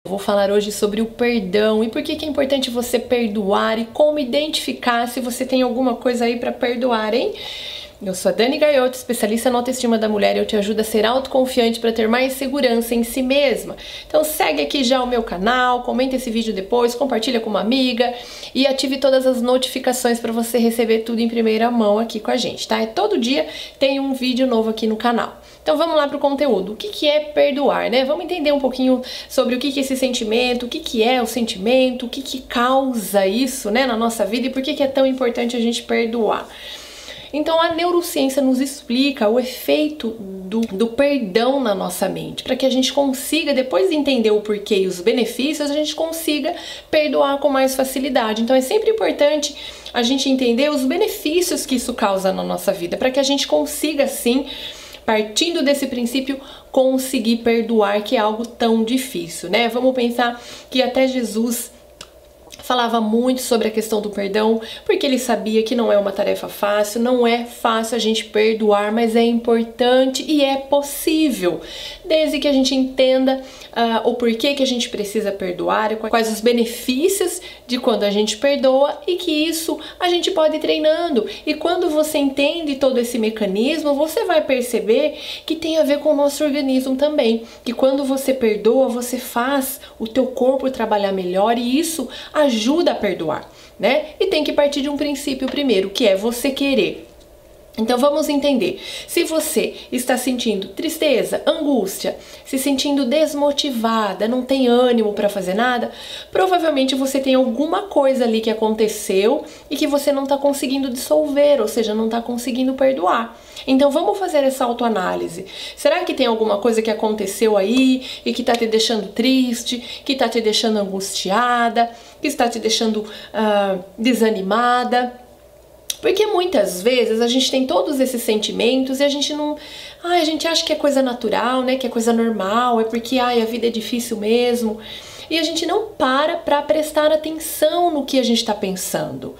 Vou falar hoje sobre o perdão e por que é importante você perdoar e como identificar se você tem alguma coisa aí para perdoar, hein? Eu sou a Dani Gaiotto, especialista na autoestima da mulher, e eu te ajudo a ser autoconfiante para ter mais segurança em si mesma. Então segue aqui já o meu canal, comenta esse vídeo depois, compartilha com uma amiga e ative todas as notificações para você receber tudo em primeira mão aqui com a gente, tá? Todo dia tem um vídeo novo aqui no canal. Então vamos lá para o conteúdo. O que é perdoar, né? Vamos entender um pouquinho sobre o que é esse sentimento, o que é o sentimento, o que causa isso, né, na nossa vida e por que é tão importante a gente perdoar. Então a neurociência nos explica o efeito do perdão na nossa mente, para que a gente consiga, depois de entender o porquê e os benefícios, a gente consiga perdoar com mais facilidade. Então é sempre importante a gente entender os benefícios que isso causa na nossa vida, para que a gente consiga, assim, partindo desse princípio, conseguir perdoar, que é algo tão difícil, né? Vamos pensar que até Jesus falava muito sobre a questão do perdão, porque ele sabia que não é uma tarefa fácil, não é fácil a gente perdoar, mas é importante e é possível, desde que a gente entenda o porquê que a gente precisa perdoar, quais os benefícios de quando a gente perdoa e que isso a gente pode ir treinando. E quando você entende todo esse mecanismo, você vai perceber que tem a ver com o nosso organismo também, que quando você perdoa, você faz o teu corpo trabalhar melhor e isso ajuda a perdoar, né? E tem que partir de um princípio primeiro, que é você querer. Então vamos entender, se você está sentindo tristeza, angústia, se sentindo desmotivada, não tem ânimo para fazer nada, provavelmente você tem alguma coisa ali que aconteceu e que você não está conseguindo dissolver, ou seja, não está conseguindo perdoar. Então vamos fazer essa autoanálise. Será que tem alguma coisa que aconteceu aí e que está te deixando triste, que está te deixando angustiada, que está te deixando desanimada? Porque muitas vezes a gente tem todos esses sentimentos e a gente não... a gente acha que é coisa natural, né? Que é coisa normal, é porque a vida é difícil mesmo. E a gente não para prestar atenção no que a gente está pensando.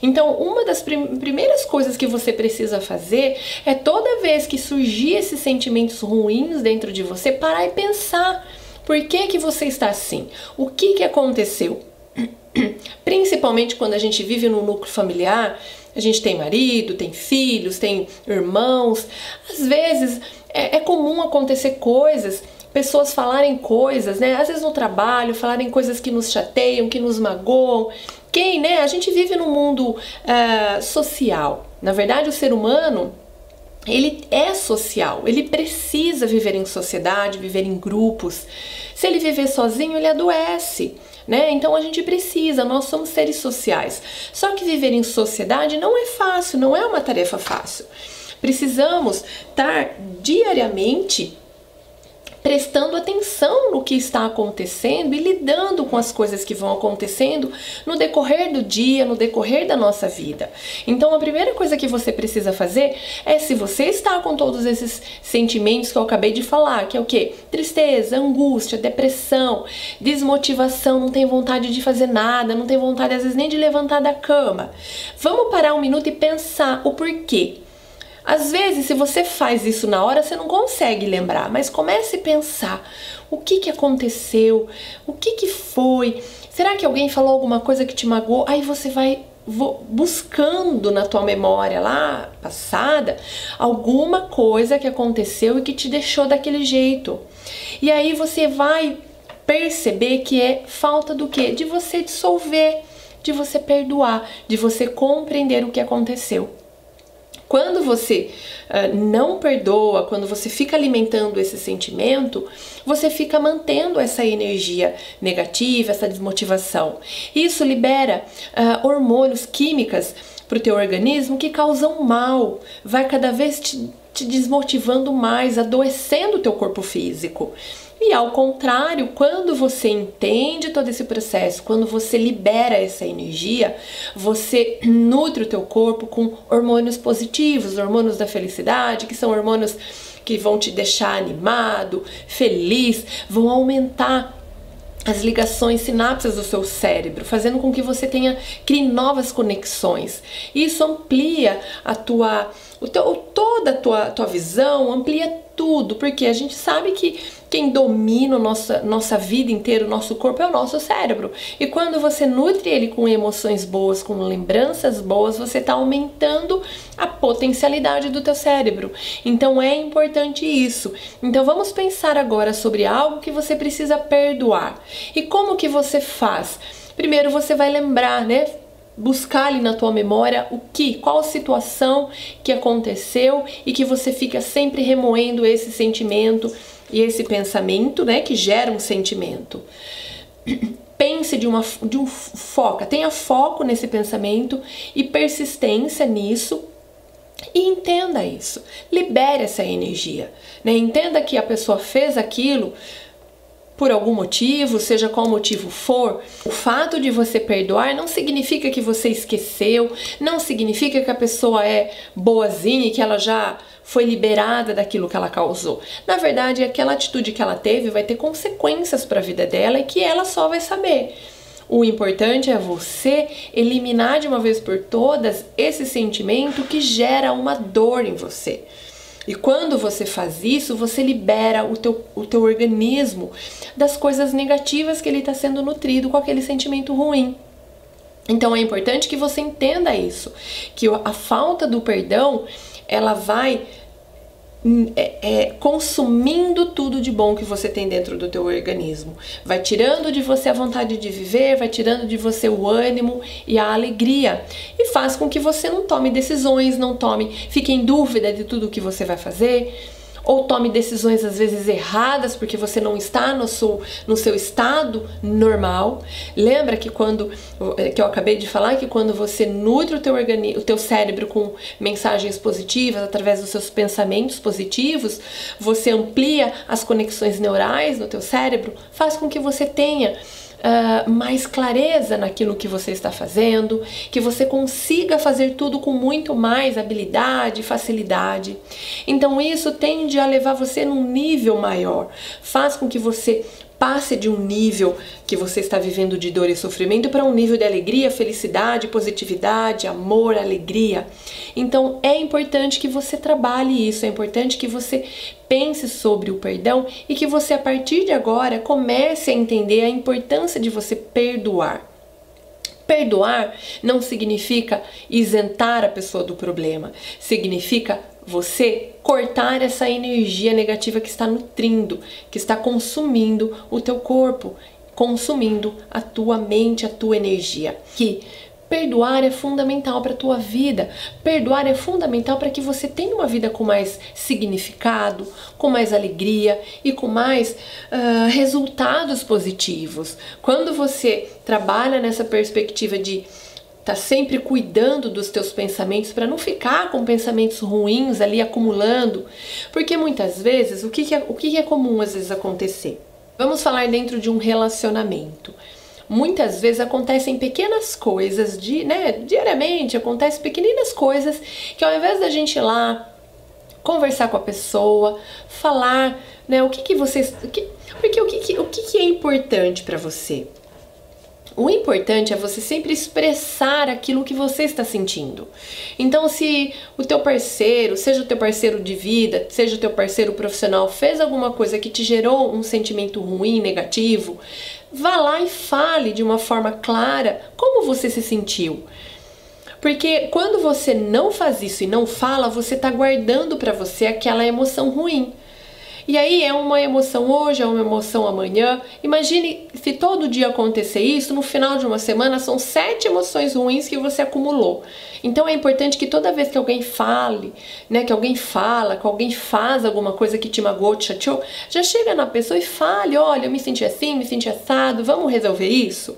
Então, uma das primeiras coisas que você precisa fazer é toda vez que surgir esses sentimentos ruins dentro de você, parar e pensar. Por que você está assim? O que aconteceu? Principalmente quando a gente vive num núcleo familiar, a gente tem marido, tem filhos, tem irmãos. Às vezes é comum acontecer coisas, pessoas falarem coisas, né? Às vezes no trabalho, falarem coisas que nos chateiam, que nos magoam. Né? A gente vive num mundo social. Na verdade, o ser humano, ele é social, ele precisa viver em sociedade, viver em grupos. Se ele viver sozinho, ele adoece, né? Então a gente precisa, nós somos seres sociais. Só que viver em sociedade não é fácil, não é uma tarefa fácil. Precisamos estar diariamente prestando atenção no que está acontecendo e lidando com as coisas que vão acontecendo no decorrer do dia, no decorrer da nossa vida. Então a primeira coisa que você precisa fazer é, se você está com todos esses sentimentos que eu acabei de falar, que é o quê? Tristeza, angústia, depressão, desmotivação, não tem vontade de fazer nada, não tem vontade às vezes nem de levantar da cama. Vamos parar um minuto e pensar o porquê. Às vezes, se você faz isso na hora, você não consegue lembrar, mas comece a pensar o que aconteceu, o que foi, será que alguém falou alguma coisa que te magoou? Aí você vai buscando na tua memória lá passada alguma coisa que aconteceu e que te deixou daquele jeito. E aí você vai perceber que é falta do quê? De você dissolver, de você perdoar, de você compreender o que aconteceu. Quando você não perdoa, quando você fica alimentando esse sentimento, você fica mantendo essa energia negativa, essa desmotivação. Isso libera hormônios, químicas para o teu organismo que causam mal, vai cada vez te desmotivando mais, adoecendo o teu corpo físico. E ao contrário, quando você entende todo esse processo, quando você libera essa energia, você nutre o teu corpo com hormônios positivos, hormônios da felicidade, que são hormônios que vão te deixar animado, feliz, vão aumentar as ligações, sinapses do seu cérebro, fazendo com que você crie novas conexões. Isso amplia toda a tua visão, amplia tudo, porque a gente sabe que quem domina nossa vida inteira, o nosso corpo, é o nosso cérebro. E quando você nutre ele com emoções boas, com lembranças boas, você está aumentando a potencialidade do teu cérebro. Então é importante isso. Então vamos pensar agora sobre algo que você precisa perdoar. E como que você faz? Primeiro você vai lembrar, né? Buscar ali na tua memória qual situação que aconteceu e que você fica sempre remoendo esse sentimento e esse pensamento, né, que gera um sentimento. Pense tenha foco nesse pensamento e persistência nisso. E entenda isso, libere essa energia, né? Entenda que a pessoa fez aquilo por algum motivo, seja qual motivo for. O fato de você perdoar não significa que você esqueceu, não significa que a pessoa é boazinha e que ela já foi liberada daquilo que ela causou. Na verdade, aquela atitude que ela teve vai ter consequências para a vida dela e que ela só vai saber. O importante é você eliminar de uma vez por todas esse sentimento que gera uma dor em você. E quando você faz isso, você libera o teu organismo das coisas negativas que ele está sendo nutrido com aquele sentimento ruim. Então é importante que você entenda isso, que a falta do perdão, ela vai consumindo tudo de bom que você tem dentro do teu organismo. Vai tirando de você a vontade de viver, vai tirando de você o ânimo e a alegria. E faz com que você não tome decisões, fique em dúvida de tudo que você vai fazer. Ou tome decisões às vezes erradas porque você não está no seu estado normal. Lembra que que eu acabei de falar, que quando você nutre o teu cérebro com mensagens positivas, através dos seus pensamentos positivos, você amplia as conexões neurais no teu cérebro, faz com que você tenha mais clareza naquilo que você está fazendo, que você consiga fazer tudo com muito mais habilidade, facilidade. Então isso tende a levar você num nível maior, faz com que você passe de um nível que você está vivendo de dor e sofrimento para um nível de alegria, felicidade, positividade, amor, alegria. Então é importante que você trabalhe isso, é importante que você pense sobre o perdão e que você, a partir de agora, comece a entender a importância de você perdoar. Perdoar não significa isentar a pessoa do problema, significa você cortar essa energia negativa que está nutrindo, que está consumindo o teu corpo, consumindo a tua mente, a tua energia. Que perdoar é fundamental para a tua vida. Perdoar é fundamental para que você tenha uma vida com mais significado, com mais alegria e com mais resultados positivos. Quando você trabalha nessa perspectiva de tá sempre cuidando dos teus pensamentos para não ficar com pensamentos ruins ali acumulando, porque muitas vezes o que é comum às vezes acontecer? Vamos falar dentro de um relacionamento. Muitas vezes acontecem pequenas coisas, diariamente acontecem pequeninas coisas que, ao invés da gente ir lá conversar com a pessoa, falar, né, o que é importante para você? O importante é você sempre expressar aquilo que você está sentindo. Então, se o teu parceiro, seja o teu parceiro de vida, seja o teu parceiro profissional, fez alguma coisa que te gerou um sentimento ruim, negativo, vá lá e fale de uma forma clara como você se sentiu. Porque quando você não faz isso e não fala, você está guardando para você aquela emoção ruim. E aí é uma emoção hoje, é uma emoção amanhã. Imagine se todo dia acontecer isso, no final de uma semana são 7 emoções ruins que você acumulou. Então é importante que toda vez que alguém fale, né, que alguém faz alguma coisa que te magoou, te chateou, já chega na pessoa e fale, olha, eu me senti assim, me senti assado, vamos resolver isso?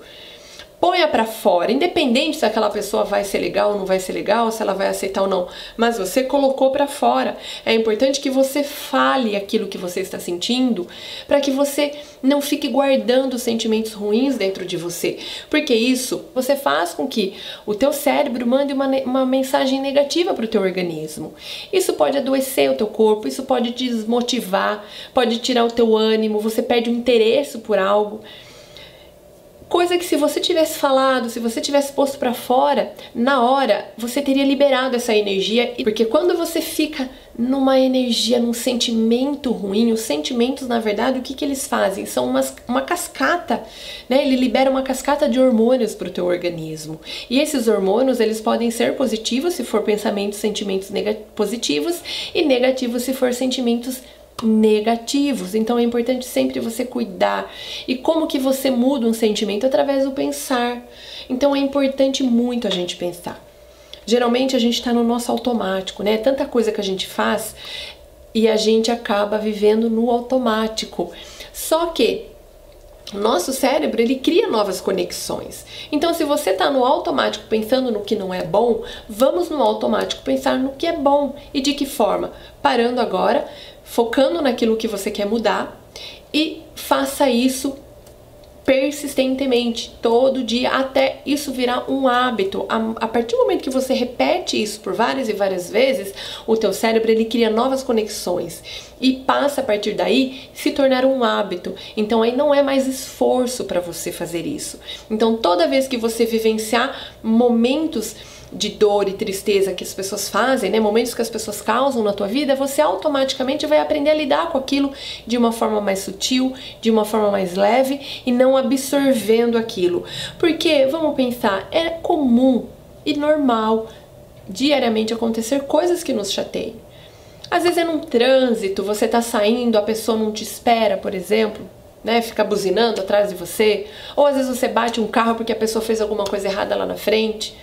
Ponha pra fora, independente se aquela pessoa vai ser legal ou não vai ser legal, se ela vai aceitar ou não, mas você colocou pra fora. É importante que você fale aquilo que você está sentindo, para que você não fique guardando sentimentos ruins dentro de você, porque isso você faz com que o teu cérebro mande uma mensagem negativa para o teu organismo. Isso pode adoecer o teu corpo, isso pode te desmotivar, pode tirar o teu ânimo, você perde o interesse por algo. Coisa que se você tivesse falado, se você tivesse posto pra fora, na hora, você teria liberado essa energia. Porque quando você fica numa energia, num sentimento ruim, os sentimentos, na verdade, o que eles fazem? São uma cascata, né? Ele libera uma cascata de hormônios pro teu organismo. E esses hormônios, eles podem ser positivos se for pensamentos, sentimentos positivos, e negativos se for sentimentos negativos. Então é importante sempre você cuidar. E como que você muda um sentimento? Através do pensar. Então é importante muito a gente pensar. Geralmente a gente está no nosso automático, né? Tanta coisa que a gente faz e a gente acaba vivendo no automático. Só que o nosso cérebro, ele cria novas conexões. Então, se você está no automático pensando no que não é bom, vamos no automático pensar no que é bom. E de que forma? Parando agora, focando naquilo que você quer mudar e faça isso persistentemente, todo dia, até isso virar um hábito. A partir do momento que você repete isso por várias e várias vezes, o teu cérebro, ele cria novas conexões e passa a partir daí se tornar um hábito. Então aí não é mais esforço para você fazer isso. Então toda vez que você vivenciar momentos de dor e tristeza que as pessoas fazem, né, momentos que as pessoas causam na tua vida, você automaticamente vai aprender a lidar com aquilo de uma forma mais sutil, de uma forma mais leve e não absorvendo aquilo. Porque, vamos pensar, é comum e normal diariamente acontecer coisas que nos chateiam. Às vezes é num trânsito, você tá saindo, a pessoa não te espera, por exemplo, né, fica buzinando atrás de você, ou às vezes você bate um carro porque a pessoa fez alguma coisa errada lá na frente.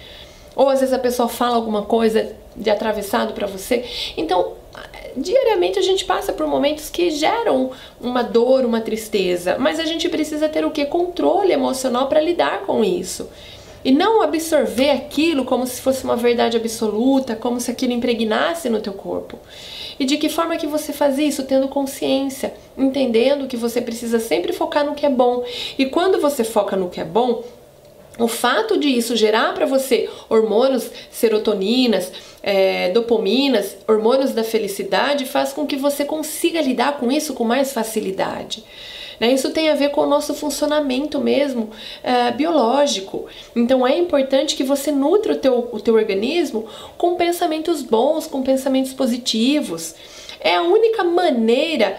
Ou às vezes a pessoa fala alguma coisa de atravessado para você. Então, diariamente a gente passa por momentos que geram uma dor, uma tristeza. Mas a gente precisa ter o quê? Controle emocional para lidar com isso. E não absorver aquilo como se fosse uma verdade absoluta, como se aquilo impregnasse no teu corpo. E de que forma que você faz isso? Tendo consciência, entendendo que você precisa sempre focar no que é bom. E quando você foca no que é bom, o fato de isso gerar para você hormônios, serotoninas, dopaminas, hormônios da felicidade, faz com que você consiga lidar com isso com mais facilidade. Né? Isso tem a ver com o nosso funcionamento mesmo biológico. Então é importante que você nutra o teu organismo com pensamentos bons, com pensamentos positivos. É a única maneira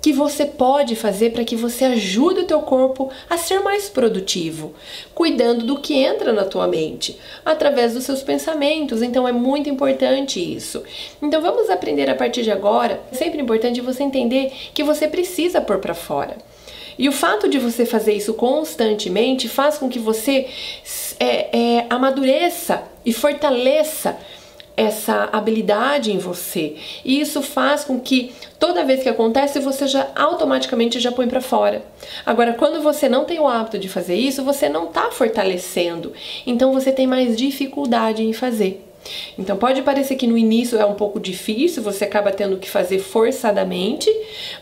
que você pode fazer para que você ajude o teu corpo a ser mais produtivo, cuidando do que entra na tua mente, através dos seus pensamentos. Então é muito importante isso. Então vamos aprender a partir de agora. É sempre importante você entender que você precisa pôr para fora. E o fato de você fazer isso constantemente faz com que você amadureça e fortaleça essa habilidade em você. E isso faz com que toda vez que acontece, você já automaticamente já põe para fora. Agora, quando você não tem o hábito de fazer isso, você não está fortalecendo. Então você tem mais dificuldade em fazer. Então pode parecer que no início é um pouco difícil, você acaba tendo que fazer forçadamente,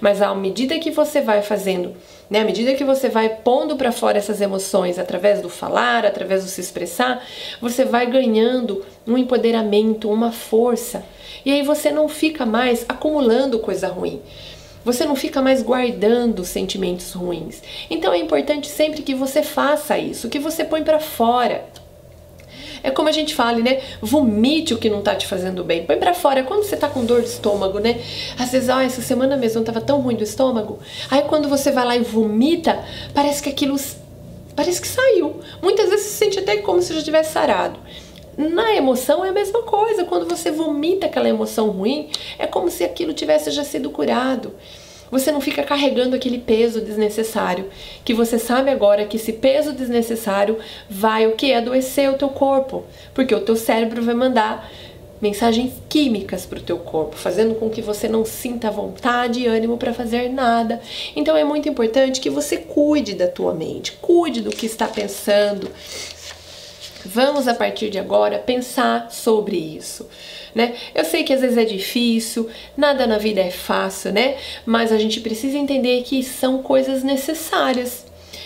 mas à medida que você vai fazendo, né, à medida que você vai pondo para fora essas emoções através do falar, através do se expressar, você vai ganhando um empoderamento, uma força. E aí você não fica mais acumulando coisa ruim. Você não fica mais guardando sentimentos ruins. Então é importante sempre que você faça isso, que você põe para fora. É como a gente fala, né? Vomite o que não tá te fazendo bem. Põe pra fora. Quando você tá com dor de estômago, né? Às vezes, essa semana mesmo não tava tão ruim do estômago. Aí quando você vai lá e vomita, parece que aquilo... parece que saiu. Muitas vezes você sente até como se já tivesse sarado. Na emoção é a mesma coisa. Quando você vomita aquela emoção ruim, é como se aquilo tivesse já sido curado. Você não fica carregando aquele peso desnecessário, que você sabe agora que esse peso desnecessário vai o que? Adoecer o teu corpo, porque o teu cérebro vai mandar mensagens químicas para o teu corpo, fazendo com que você não sinta vontade e ânimo para fazer nada. Então é muito importante que você cuide da tua mente, cuide do que está pensando. Vamos, a partir de agora, pensar sobre isso, né? Eu sei que às vezes é difícil, nada na vida é fácil, né? Mas a gente precisa entender que são coisas necessárias.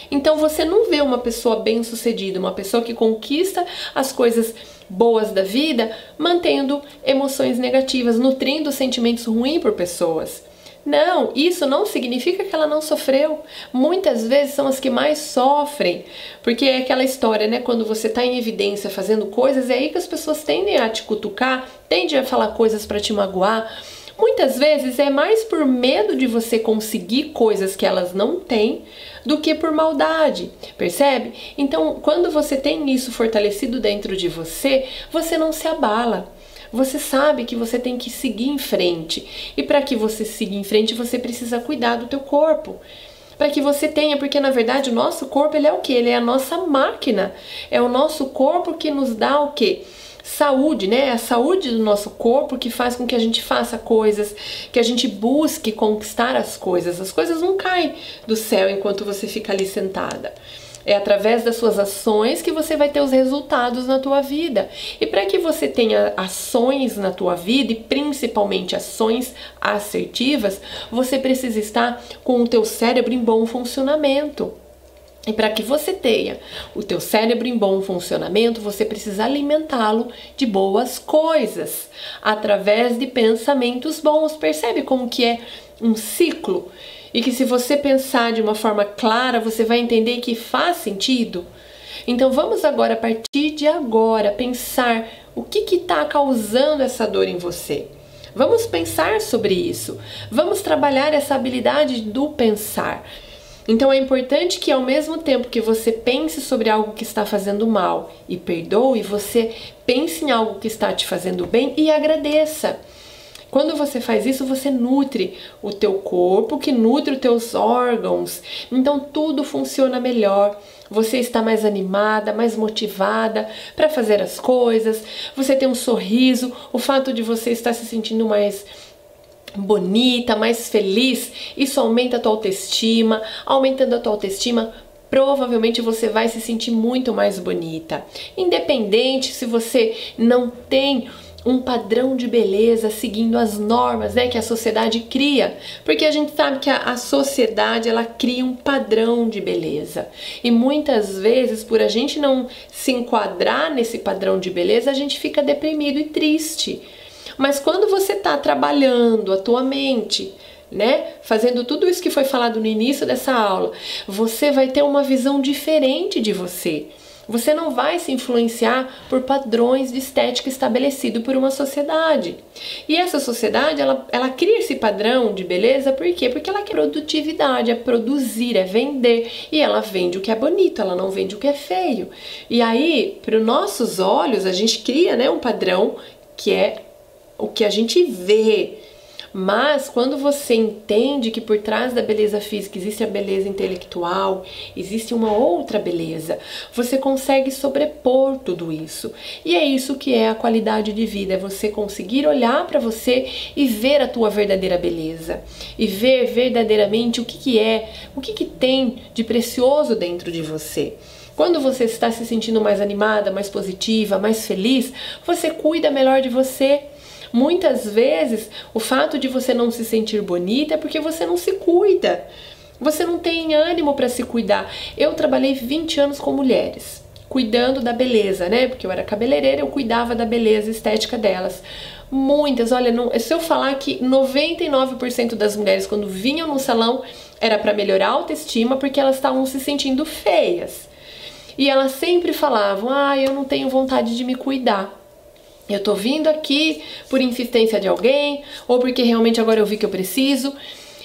Então você não vê uma pessoa bem-sucedida, uma pessoa que conquista as coisas boas da vida, mantendo emoções negativas, nutrindo sentimentos ruins por pessoas. Não, isso não significa que ela não sofreu. Muitas vezes são as que mais sofrem, porque é aquela história, né? Quando você está em evidência fazendo coisas, é aí que as pessoas tendem a te cutucar, tendem a falar coisas para te magoar. Muitas vezes é mais por medo de você conseguir coisas que elas não têm do que por maldade, percebe? Então, quando você tem isso fortalecido dentro de você, você não se abala. Você sabe que você tem que seguir em frente. E para que você siga em frente, você precisa cuidar do teu corpo. Para que você tenha, porque na verdade o nosso corpo, ele é o quê? Ele é a nossa máquina. É o nosso corpo que nos dá o quê? Saúde, né? É a saúde do nosso corpo que faz com que a gente faça coisas, que a gente busque conquistar as coisas. As coisas não caem do céu enquanto você fica ali sentada. É através das suas ações que você vai ter os resultados na tua vida. E para que você tenha ações na tua vida, e principalmente ações assertivas, você precisa estar com o teu cérebro em bom funcionamento. E para que você tenha o teu cérebro em bom funcionamento, você precisa alimentá-lo de boas coisas, através de pensamentos bons. Percebe como que é um ciclo? E que se você pensar de uma forma clara, você vai entender que faz sentido. Então vamos agora, a partir de agora, pensar o que está causando essa dor em você. Vamos pensar sobre isso. Vamos trabalhar essa habilidade do pensar. Então é importante que ao mesmo tempo que você pense sobre algo que está fazendo mal e perdoe, você pense em algo que está te fazendo bem e agradeça. Quando você faz isso, você nutre o teu corpo, que nutre os teus órgãos. Então tudo funciona melhor. Você está mais animada, mais motivada para fazer as coisas. Você tem um sorriso. O fato de você estar se sentindo mais bonita, mais feliz, isso aumenta a tua autoestima. Aumentando a tua autoestima, provavelmente você vai se sentir muito mais bonita. Independente se você não tem um padrão de beleza seguindo as normas, né, que a sociedade cria, porque a gente sabe que a sociedade, ela cria um padrão de beleza, e muitas vezes por a gente não se enquadrar nesse padrão de beleza, a gente fica deprimido e triste. Mas quando você está trabalhando a tua mente, né, fazendo tudo isso que foi falado no início dessa aula, você vai ter uma visão diferente de você. Você não vai se influenciar por padrões de estética estabelecido por uma sociedade. E essa sociedade, ela cria esse padrão de beleza, por quê? Porque ela quer produtividade, é produzir, é vender. E ela vende o que é bonito, ela não vende o que é feio. E aí, para os nossos olhos, a gente cria, né, um padrão que é o que a gente vê. Mas quando você entende que por trás da beleza física existe a beleza intelectual, existe uma outra beleza, você consegue sobrepor tudo isso. E é isso que é a qualidade de vida, é você conseguir olhar para você e ver a tua verdadeira beleza. E ver verdadeiramente o que tem de precioso dentro de você. Quando você está se sentindo mais animada, mais positiva, mais feliz, você cuida melhor de você. Muitas vezes, o fato de você não se sentir bonita é porque você não se cuida. Você não tem ânimo para se cuidar. Eu trabalhei 20 anos com mulheres, cuidando da beleza, né? Porque eu era cabeleireira, eu cuidava da beleza estética delas. Muitas, olha, se eu falar que 99% das mulheres, quando vinham no salão, era para melhorar a autoestima, porque elas estavam se sentindo feias. E elas sempre falavam, eu não tenho vontade de me cuidar. Eu tô vindo aqui por insistência de alguém, ou porque realmente agora eu vi que eu preciso.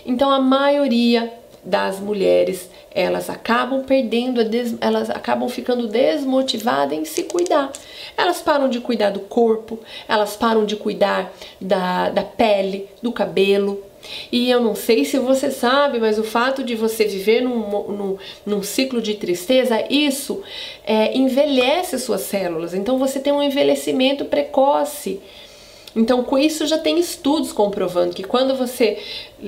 Então a maioria das mulheres, elas acabam perdendo, elas acabam ficando desmotivadas em se cuidar. Elas param de cuidar do corpo, elas param de cuidar da pele, do cabelo. E eu não sei se você sabe, mas o fato de você viver num ciclo de tristeza, isso envelhece as suas células. Então você tem um envelhecimento precoce. Então com isso já tem estudos comprovando que quando você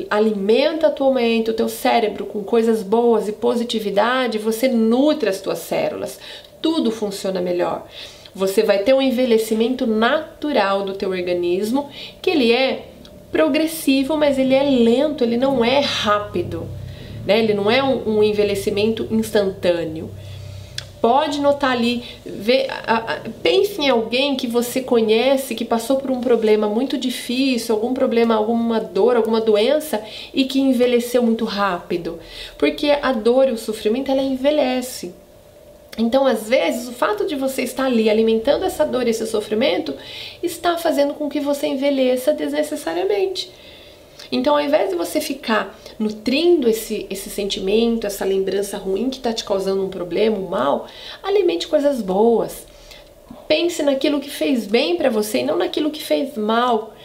alimenta a tua mente, o teu cérebro com coisas boas e positividade, você nutre as tuas células. Tudo funciona melhor. Você vai ter um envelhecimento natural do teu organismo, que ele é progressivo, mas ele é lento, ele não é rápido, né? Ele não é um envelhecimento instantâneo. Pode notar ali, pense em alguém que você conhece, que passou por um problema muito difícil, algum problema, alguma dor, alguma doença e que envelheceu muito rápido. Porque a dor e o sofrimento, ela envelhece. Então, às vezes, o fato de você estar ali alimentando essa dor e esse sofrimento está fazendo com que você envelheça desnecessariamente. Então, ao invés de você ficar nutrindo esse sentimento, essa lembrança ruim que está te causando um problema, um mal, alimente coisas boas. Pense naquilo que fez bem para você e não naquilo que fez mal.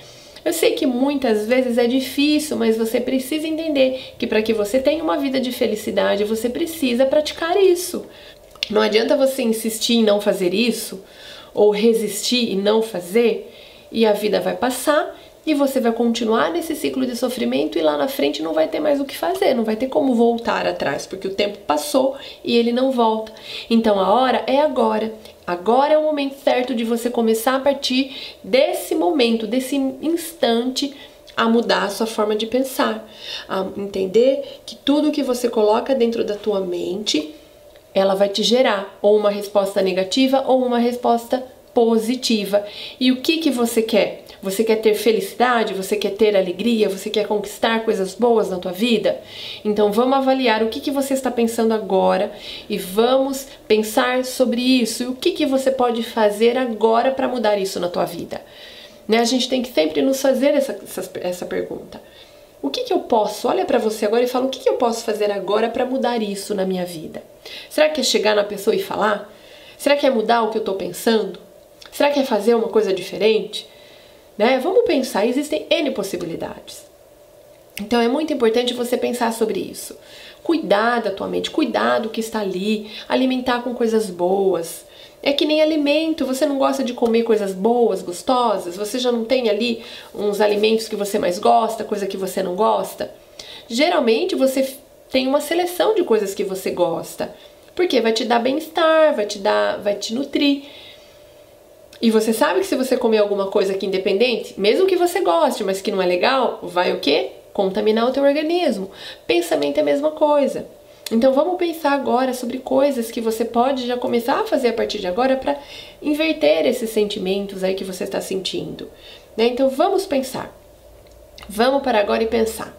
Eu sei que muitas vezes é difícil, mas você precisa entender que para que você tenha uma vida de felicidade, você precisa praticar isso. Não adianta você insistir em não fazer isso, ou resistir e não fazer, e a vida vai passar e você vai continuar nesse ciclo de sofrimento e lá na frente não vai ter mais o que fazer, não vai ter como voltar atrás, porque o tempo passou e ele não volta. Então a hora é agora. Agora é o momento certo de você começar a partir desse momento, desse instante, a mudar a sua forma de pensar, a entender que tudo que você coloca dentro da tua mente, ela vai te gerar ou uma resposta negativa ou uma resposta positiva. E o que você quer? Você quer ter felicidade? Você quer ter alegria? Você quer conquistar coisas boas na tua vida? Então vamos avaliar o que você está pensando agora e vamos pensar sobre isso. E o que você pode fazer agora para mudar isso na tua vida? Né? A gente tem que sempre nos fazer essa pergunta. O que eu posso? Olha para você agora e fala, o que eu posso fazer agora para mudar isso na minha vida? Será que é chegar na pessoa e falar? Será que é mudar o que eu estou pensando? Será que é fazer uma coisa diferente? Né? Vamos pensar, existem N possibilidades. Então é muito importante você pensar sobre isso. Cuidar da tua mente, cuidar do que está ali, alimentar com coisas boas. É que nem alimento, você não gosta de comer coisas boas, gostosas? Você já não tem ali uns alimentos que você mais gosta, coisa que você não gosta? Geralmente você tem uma seleção de coisas que você gosta, porque vai te dar bem-estar, vai te nutrir. E você sabe que se você comer alguma coisa que independente, mesmo que você goste, mas que não é legal, vai o quê? Contaminar o teu organismo. Pensamento é a mesma coisa. Então vamos pensar agora sobre coisas que você pode já começar a fazer a partir de agora para inverter esses sentimentos aí que você está sentindo. Né? Então vamos pensar. Vamos para agora e pensar.